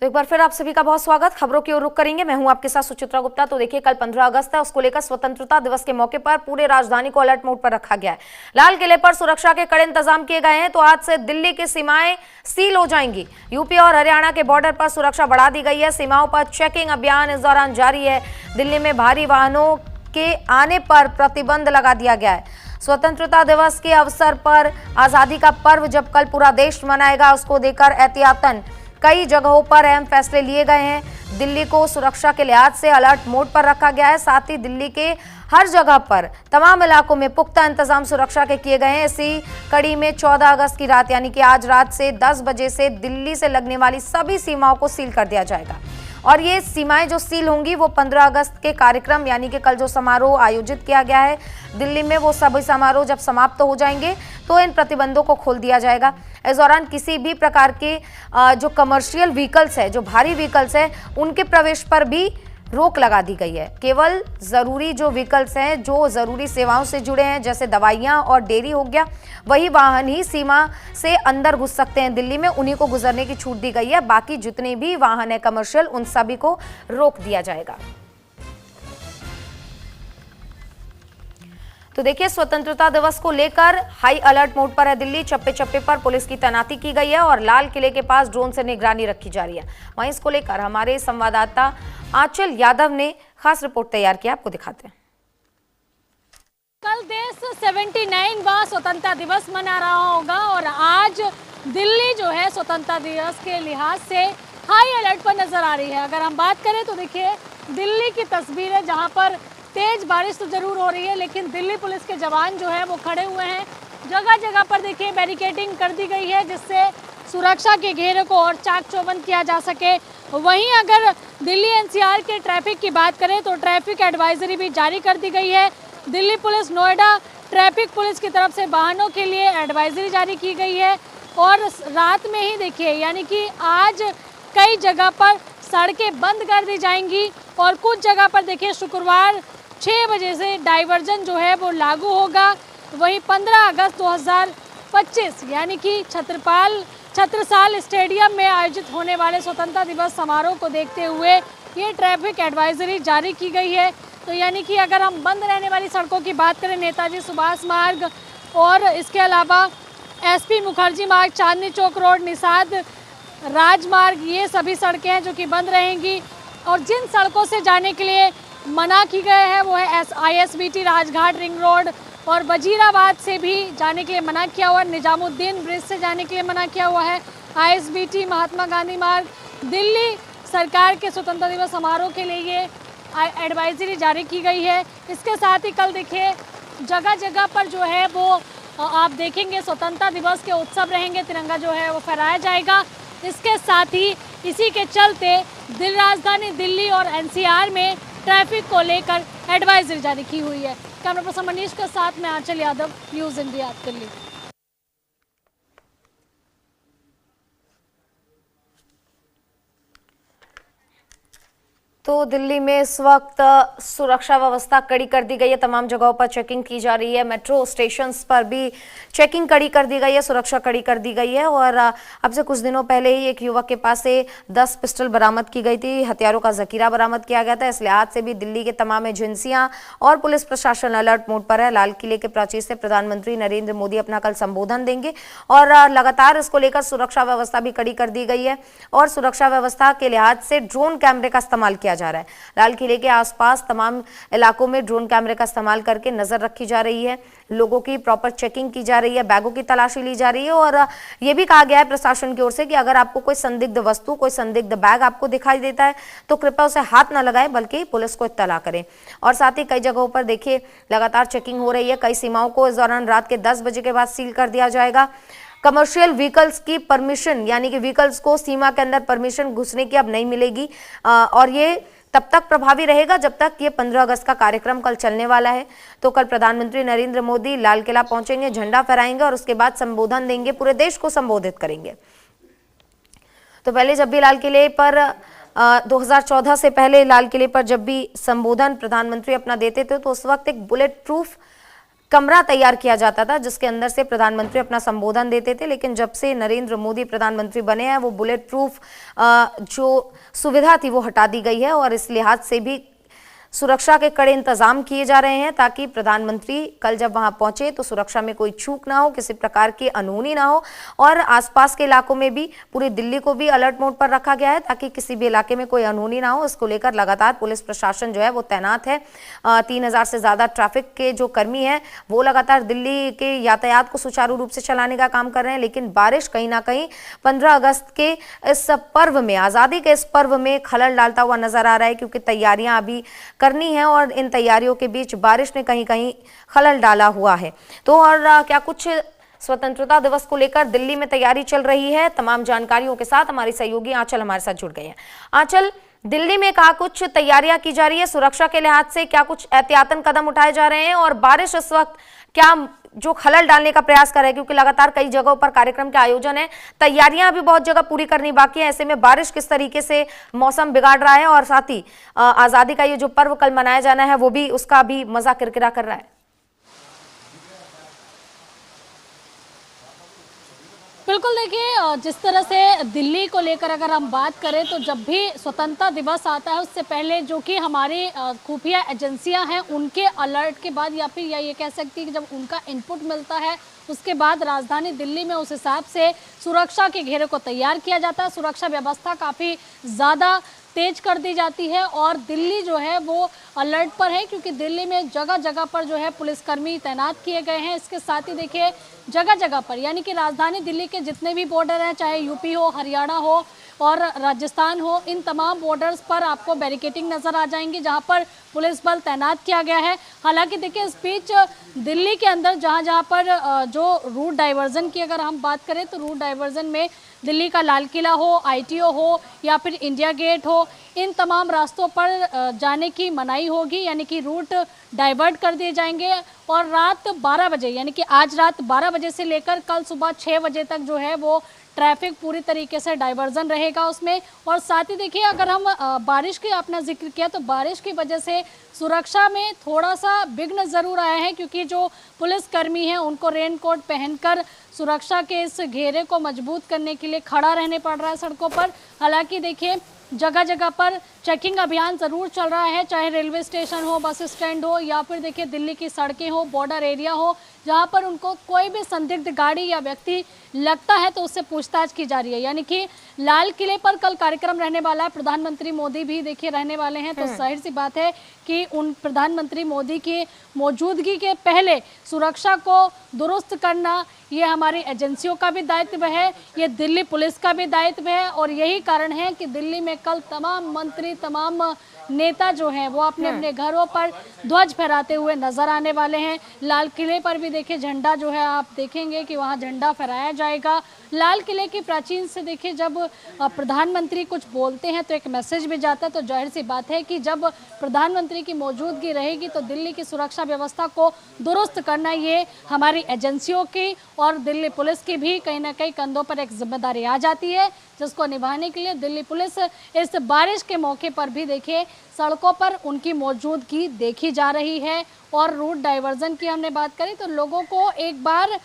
तो एक बार फिर आप सभी का बहुत स्वागत। खबरों की ओर रुख करेंगे। मैं हूं आपके साथ सुचित्रा गुप्ता। तो देखिए, कल 15 अगस्त है, उसको लेकर स्वतंत्रता दिवस के मौके पर पूरे राजधानी को अलर्ट मोड पर रखा गया है। लाल किले पर सुरक्षा के कड़े इंतजाम किए गए हैं। तो आज से दिल्ली की सीमाएं सील हो जाएंगी। यूपी और हरियाणा के बॉर्डर पर सुरक्षा बढ़ा दी गई है। सीमाओं पर चेकिंग अभियान इस दौरान जारी है। दिल्ली में भारी वाहनों के आने पर प्रतिबंध लगा दिया गया है। स्वतंत्रता दिवस के अवसर पर आजादी का पर्व जब कल पूरा देश मनाएगा, उसको देखकर एहतियातन कई जगहों पर अहम फैसले लिए गए हैं। दिल्ली को सुरक्षा के लिहाज से अलर्ट मोड पर रखा गया है। साथ ही दिल्ली के हर जगह पर तमाम इलाकों में पुख्ता इंतजाम सुरक्षा के किए गए हैं। इसी कड़ी में 14 अगस्त की रात यानी कि आज रात से 10 बजे से दिल्ली से लगने वाली सभी सीमाओं को सील कर दिया जाएगा। और ये सीमाएं जो सील होंगी वो 15 अगस्त के कार्यक्रम यानी कि कल जो समारोह आयोजित किया गया है दिल्ली में, वो सभी समारोह जब समाप्त हो जाएंगे तो इन प्रतिबंधों को खोल दिया जाएगा। इस दौरान किसी भी प्रकार के जो कमर्शियल व्हीकल्स है, जो भारी व्हीकल्स है, उनके प्रवेश पर भी रोक लगा दी गई है। केवल जरूरी जो व्हीकल्स हैं, जो जरूरी सेवाओं से जुड़े हैं, जैसे दवाइयां और डेयरी हो गया, वही वाहन ही सीमा से अंदर घुस सकते हैं दिल्ली में, उन्हीं को गुजरने की छूट दी गई है। बाकी जितने भी वाहन है कमर्शियल, उन सभी को रोक दिया जाएगा। तो देखिए, स्वतंत्रता दिवस को लेकर हाई अलर्ट मोड पर है दिल्ली। चप्पे चप्पे पर पुलिस की तैनाती की गई है और लाल किले के पास ड्रोन से निगरानी रखी जा रही है। वहीं इसको लेकर हमारे संवाददाता आंचल यादव ने खास रिपोर्ट तैयार किया, आपको दिखाते हैं। कल देश 79वां स्वतंत्रता दिवस मना रहा होगा और आज दिल्ली जो है स्वतंत्रता दिवस के लिहाज से हाई अलर्ट पर नजर आ रही है। अगर हम बात करें तो देखिए, दिल्ली की तस्वीर है जहां पर तेज बारिश तो जरूर हो रही है, लेकिन दिल्ली पुलिस के जवान जो है वो खड़े हुए हैं। जगह जगह पर देखिए बैरिकेडिंग कर दी गई है, जिससे सुरक्षा के घेरे को और चाक चौबंद किया जा सके। वहीं अगर दिल्ली एनसीआर के ट्रैफिक की बात करें तो ट्रैफिक एडवाइजरी भी जारी कर दी गई है। Delhi police, Noida traffic police की तरफ से वाहनों के लिए एडवाइजरी जारी की गई है। और रात में ही देखिए, यानी कि आज कई जगह पर सड़कें बंद कर दी जाएंगी और कुछ जगह पर देखिए शुक्रवार 6 बजे से डाइवर्जन जो है वो लागू होगा। वहीं 15 अगस्त 2025 यानी कि छत्रसाल स्टेडियम में आयोजित होने वाले स्वतंत्रता दिवस समारोह को देखते हुए ये ट्रैफिक एडवाइजरी जारी की गई है। तो यानी कि अगर हम बंद रहने वाली सड़कों की बात करें, नेताजी सुभाष मार्ग और इसके अलावा एसपी मुखर्जी मार्ग, चांदनी चौक रोड, निषाद राजमार्ग, ये सभी सड़कें हैं जो कि बंद रहेंगी। और जिन सड़कों से जाने के लिए मना की गए हैं वो है ISBT राजघाट रिंग रोड और वजीराबाद से भी जाने के लिए मना किया हुआ है। निजामुद्दीन ब्रिज से जाने के लिए मना किया हुआ है। ISBT महात्मा गांधी मार्ग। दिल्ली सरकार के स्वतंत्रता दिवस समारोह के लिए ये एडवाइजरी जारी की गई है। इसके साथ ही कल देखिए जगह जगह पर जो है वो आप देखेंगे स्वतंत्रता दिवस के उत्सव रहेंगे, तिरंगा जो है वो फहराया जाएगा। इसके साथ ही इसी के चलते राजधानी दिल्ली और NCR में ट्रैफिक को लेकर एडवाइजरी जारी की हुई है। कैमरा पर्सन मनीष के साथ मैं आंचल यादव, न्यूज़ इंडिया, दिल्ली। तो दिल्ली में इस वक्त सुरक्षा व्यवस्था कड़ी कर दी गई है। तमाम जगहों पर चेकिंग की जा रही है। मेट्रो स्टेशंस पर भी चेकिंग कड़ी कर दी गई है, सुरक्षा कड़ी कर दी गई है। और अब से कुछ दिनों पहले ही एक युवक के पास से 10 पिस्टल बरामद की गई थी, हथियारों का जखीरा बरामद किया गया था। इस लिहाज से भी दिल्ली के तमाम एजेंसियां और पुलिस प्रशासन अलर्ट मोड पर है। लाल किले के प्राचीर से प्रधानमंत्री नरेंद्र मोदी अपना कल संबोधन देंगे और लगातार इसको लेकर सुरक्षा व्यवस्था भी कड़ी कर दी गई है। और सुरक्षा व्यवस्था के लिहाज से ड्रोन कैमरे का इस्तेमाल किया जा रहा है। लाल किले के आसपास तमाम इलाकों में ड्रोन कैमरे का इस्तेमाल करके नजर रखी जा रही है। लोगों की प्रॉपर चेकिंग की जा रही है, बैगों की तलाशी ली जा रही है। और यह भी कहा गया है प्रशासन की ओर से कि अगर आपको कोई संदिग्ध वस्तु, कोई संदिग्ध बैग आपको दिखाई देता है तो कृपया उसे हाथ न लगाएं, बल्कि पुलिस को इत्तला करें। और साथ ही कई जगहों पर देखिए लगातार चेकिंग हो रही है। कई सीमाओं को इस दौरान रात के 10 बजे के बाद सील कर दिया जाएगा। कमर्शियल व्हीकल्स की परमिशन, यानी कि व्हीकल्स को सीमा के अंदर परमिशन घुसने की अब नहीं मिलेगी। और ये तब तक प्रभावी रहेगा जब तक ये 15 अगस्त का कार्यक्रम कल चलने वाला है। तो कल प्रधानमंत्री नरेंद्र मोदी लाल किला पहुंचेंगे, झंडा फहराएंगे और उसके बाद संबोधन देंगे, पूरे देश को संबोधित करेंगे। तो पहले जब भी लाल किले पर 2014 से पहले लाल किले पर जब भी संबोधन प्रधानमंत्री अपना देते थे तो उस वक्त एक बुलेट प्रूफ कमरा तैयार किया जाता था जिसके अंदर से प्रधानमंत्री अपना संबोधन देते थे। लेकिन जब से नरेंद्र मोदी प्रधानमंत्री बने हैं वो बुलेट प्रूफ जो सुविधा थी वो हटा दी गई है और इस लिहाज से भी सुरक्षा के कड़े इंतजाम किए जा रहे हैं ताकि प्रधानमंत्री कल जब वहां पहुंचे तो सुरक्षा में कोई चूक ना हो, किसी प्रकार की अनहोनी ना हो। और आसपास के इलाकों में भी पूरी दिल्ली को भी अलर्ट मोड पर रखा गया है ताकि किसी भी इलाके में कोई अनहोनी ना हो। इसको लेकर लगातार पुलिस प्रशासन जो है वो तैनात है। 3000 से ज्यादा ट्रैफिक के जो कर्मी हैं वो लगातार दिल्ली के यातायात को सुचारू रूप से चलाने का काम कर रहे हैं। लेकिन बारिश कहीं ना कहीं 15 अगस्त के इस पर्व में, आजादी के इस पर्व में खलल डालता हुआ नजर आ रहा है क्योंकि तैयारियां अभी करनी है और इन तैयारियों के बीच बारिश ने कहीं कहीं खलल डाला हुआ है। तो और क्या कुछ स्वतंत्रता दिवस को लेकर दिल्ली में तैयारी चल रही है, तमाम जानकारियों के साथ हमारी सहयोगी आंचल हमारे साथ जुड़ गई है। आंचल, दिल्ली में क्या कुछ तैयारियां की जा रही है, सुरक्षा के लिहाज से क्या कुछ एहतियातन कदम उठाए जा रहे हैं और बारिश इस वक्त क्या जो खलल डालने का प्रयास कर रहे हैं, क्योंकि लगातार कई जगहों पर कार्यक्रम के आयोजन है, तैयारियां भी बहुत जगह पूरी करनी बाकी है। ऐसे में बारिश किस तरीके से मौसम बिगाड़ रहा है और साथ ही आजादी का ये जो पर्व कल मनाया जाना है वो भी उसका भी मजा किरकिरा कर रहा है। बिल्कुल, देखिए जिस तरह से दिल्ली को लेकर अगर हम बात करें तो जब भी स्वतंत्रता दिवस आता है उससे पहले जो कि हमारी खुफिया एजेंसियां हैं उनके अलर्ट के बाद या फिर ये कह सकती है कि जब उनका इनपुट मिलता है उसके बाद राजधानी दिल्ली में उस हिसाब से सुरक्षा के घेरे को तैयार किया जाता है। सुरक्षा व्यवस्था काफ़ी ज़्यादा तेज कर दी जाती है और दिल्ली जो है वो अलर्ट पर है क्योंकि दिल्ली में जगह जगह पर जो है पुलिसकर्मी तैनात किए गए हैं। इसके साथ ही देखिए जगह जगह पर यानी कि राजधानी दिल्ली के जितने भी बॉर्डर हैं, चाहे यूपी हो, हरियाणा हो और राजस्थान हो, इन तमाम बॉर्डर्स पर आपको बैरिकेडिंग नज़र आ जाएंगी जहां पर पुलिस बल तैनात किया गया है। हालांकि देखिए इस बीच दिल्ली के अंदर जहां पर जो रूट डाइवर्जन की अगर हम बात करें तो रूट डाइवर्जन में दिल्ली का लाल किला हो, ITO हो या फिर इंडिया गेट हो, इन तमाम रास्तों पर जाने की मनाही होगी यानी कि रूट डाइवर्ट कर दिए जाएंगे। और रात 12 बजे यानी कि आज रात 12 बजे से लेकर कल सुबह 6 बजे तक जो है वो ट्रैफिक पूरी तरीके से डाइवर्जन रहेगा उसमें। और साथ ही देखिए अगर हम बारिश की अपना जिक्र किया तो बारिश की वजह से सुरक्षा में थोड़ा सा विघ्न ज़रूर आया है क्योंकि जो पुलिसकर्मी हैं उनको रेनकोट पहनकर सुरक्षा के इस घेरे को मजबूत करने के लिए खड़ा रहने पड़ रहा है सड़कों पर। हालांकि देखिए जगह जगह पर चेकिंग अभियान ज़रूर चल रहा है, चाहे रेलवे स्टेशन हो, बस स्टैंड हो या फिर देखिए दिल्ली की सड़कें हो, बॉर्डर एरिया हो, जहां पर उनको कोई भी संदिग्ध गाड़ी या व्यक्ति लगता है तो उससे पूछताछ की जा रही है। यानी कि लाल किले पर कल कार्यक्रम रहने वाला है, प्रधानमंत्री मोदी भी देखिए रहने वाले हैं, तो जाहिर सी बात है कि उन प्रधानमंत्री मोदी की मौजूदगी के पहले सुरक्षा को दुरुस्त करना ये हमारी एजेंसियों का भी दायित्व है, ये दिल्ली पुलिस का भी दायित्व है। और यही कारण है कि दिल्ली में कल तमाम मंत्री, तमाम नेता जो हैं वो अपने अपने घरों पर ध्वज फहराते हुए नजर आने वाले हैं। लाल किले पर भी देखिए झंडा जो है आप देखेंगे कि वहाँ झंडा फहराया जाएगा। लाल किले की प्राचीन से देखिए जब प्रधानमंत्री कुछ बोलते हैं तो एक मैसेज भी जाता है, तो जाहिर सी बात है कि जब प्रधानमंत्री की मौजूदगी रहेगी तो दिल्ली की सुरक्षा व्यवस्था को दुरुस्त करना ये हमारी एजेंसियों की और दिल्ली पुलिस की भी कहीं ना कहीं कंधों पर एक जिम्मेदारी आ जाती है, जिसको निभाने के लिए दिल्ली पुलिस इस बारिश के मौके पर भी देखिए सड़कों पर उनकी मौजूदगी देखी जा रही है। और रूट डाइवर्जन की हमने बात करी तो लोगों को एक बार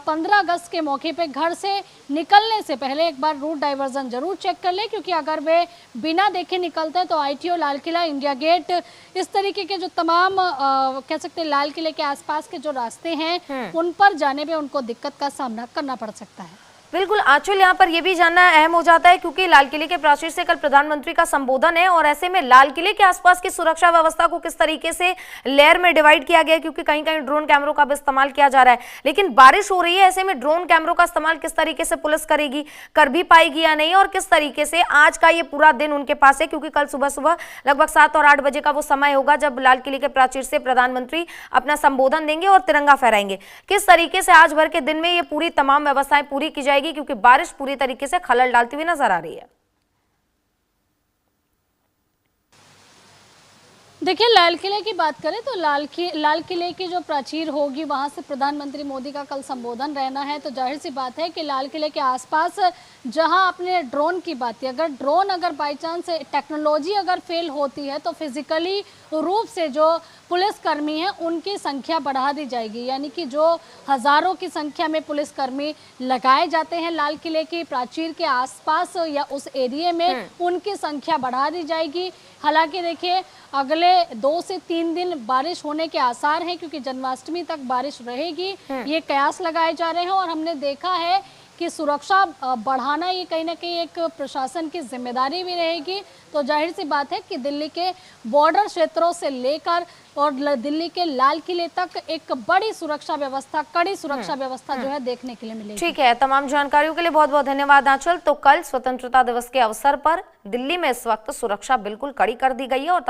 15 अगस्त के मौके पे घर से निकलने से पहले एक बार रूट डाइवर्जन जरूर चेक कर ले, क्योंकि अगर वे बिना देखे निकलते हैं तो ITO, Lal Qila, India gate, इस तरीके के जो तमाम कह सकते हैं लाल किले के आसपास के जो रास्ते हैं उन पर जाने में उनको दिक्कत का सामना करना पड़ सकता है। बिल्कुल आंचल, यहाँ पर यह भी जानना अहम हो जाता है क्योंकि लाल किले के प्राचीर से कल प्रधानमंत्री का संबोधन है और ऐसे में लाल किले के आसपास की सुरक्षा व्यवस्था को किस तरीके से लेयर में डिवाइड किया गया है, क्योंकि कहीं कहीं ड्रोन कैमरों का भी इस्तेमाल किया जा रहा है। लेकिन बारिश हो रही है, ऐसे में ड्रोन कैमरों का इस्तेमाल किस तरीके से पुलिस करेगी, कर भी पाएगी या नहीं, और किस तरीके से आज का ये पूरा दिन उनके पास है, क्योंकि कल सुबह सुबह लगभग 7 और 8 बजे का वो समय होगा जब लाल किले के प्राचीर से प्रधानमंत्री अपना संबोधन देंगे और तिरंगा फहराएंगे। किस तरीके से आज भर के दिन में ये पूरी तमाम व्यवस्थाएं पूरी की जाएगी, क्योंकि बारिश पूरी तरीके से खलल डालती हुई नजर आ रही है। देखिए, लाल किले की बात करें तो लाल किले की जो प्राचीर होगी वहां से प्रधानमंत्री मोदी का कल संबोधन रहना है। तो जाहिर सी बात है कि लाल किले के आसपास जहां आपने ड्रोन की बात की, अगर ड्रोन अगर बाई चांस टेक्नोलॉजी अगर फेल होती है तो फिजिकली रूप से जो पुलिसकर्मी हैं उनकी संख्या बढ़ा दी जाएगी, यानी कि जो हजारों की संख्या में पुलिसकर्मी लगाए जाते हैं लाल किले की प्राचीर के आसपास या उस एरिया में, उनकी संख्या बढ़ा दी जाएगी। हालांकि देखिए, अगले 2 से 3 दिन बारिश होने के आसार हैं क्योंकि जन्माष्टमी तक बारिश रहेगी, ये कयास लगाए जा रहे हैं। और हमने देखा है कि सुरक्षा बढ़ाना ये कहीं ना कहीं एक प्रशासन की जिम्मेदारी भी रहेगी। तो जाहिर सी बात है कि दिल्ली के बॉर्डर क्षेत्रों से लेकर और दिल्ली के लाल किले तक एक बड़ी सुरक्षा व्यवस्था, कड़ी सुरक्षा व्यवस्था जो है देखने के लिए मिलेगी। ठीक है, तमाम जानकारियों के लिए बहुत बहुत धन्यवाद आंचल। तो कल स्वतंत्रता दिवस के अवसर पर दिल्ली में इस वक्त सुरक्षा बिल्कुल कड़ी कर दी गई है और